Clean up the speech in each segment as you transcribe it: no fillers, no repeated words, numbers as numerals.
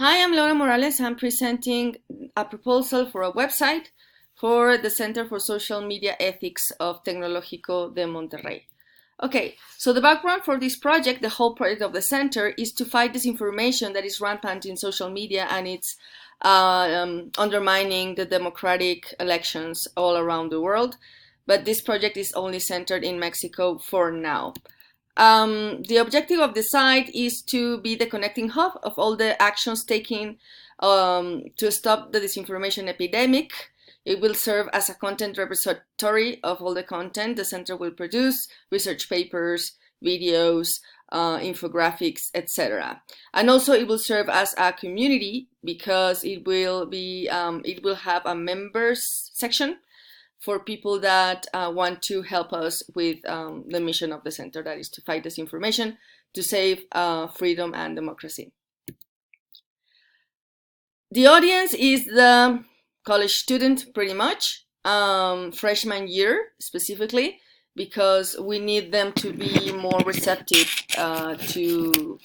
Hi, I'm Laura Morales. I'm presenting a proposal for a website for the Center for Social Media Ethics of Tecnológico de Monterrey. Okay, so the background for this project, the whole project of the center, is to fight disinformation that is rampant in social media, and it's undermining the democratic elections all around the world. But this project is only centered in Mexico for now. The objective of the site is to be the connecting hub of all the actions taken to stop the disinformation epidemic. It will serve as a content repository of all the content the center will produce, research papers, videos, infographics, etc. And also it will serve as a community because it will have a members section for people that want to help us with the mission of the center, that is to fight disinformation, to save freedom and democracy. The audience is the college student, pretty much, freshman year specifically, because we need them to be more receptive to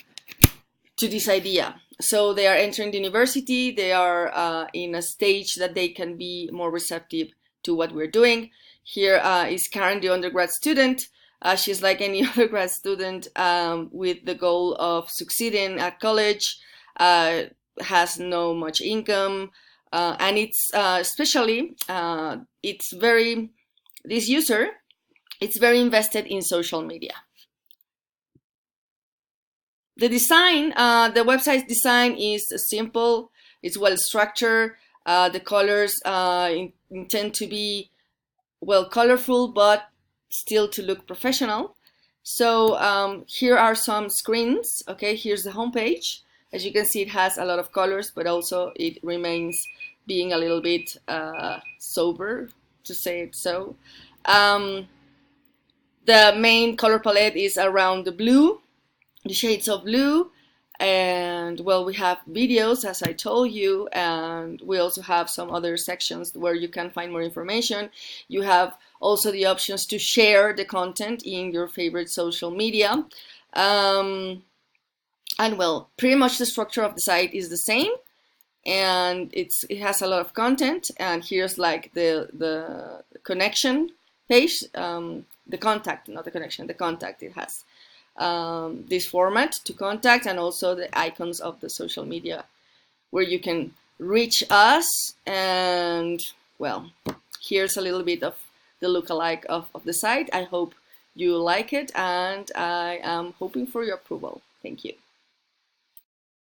this idea. So they are entering the university, they are in a stage that they can be more receptive to what we're doing. Here is Karen, the undergrad student. She's like any other grad student with the goal of succeeding at college, has no much income, and it's especially, this user, it's very invested in social media. The design, the website's design is simple, it's well structured, the colors intend to be, well, colorful, but still to look professional. So here are some screens. Okay, here's the homepage. As you can see, it has a lot of colors, but also it remains being a little bit sober, to say it so. The main color palette is around the blue, the shades of blue, and well, we have videos, as I told you, and we also have some other sections where you can find more information. You have also the options to share the content in your favorite social media, and well, pretty much the structure of the site is the same, and it has a lot of content. And here's like the connection page, the contact, not the connection, the contact. It has this format to contact, and also the icons of the social media where you can reach us. And well, here's a little bit of the lookalike of the site. I hope you like it, and I am hoping for your approval. Thank you.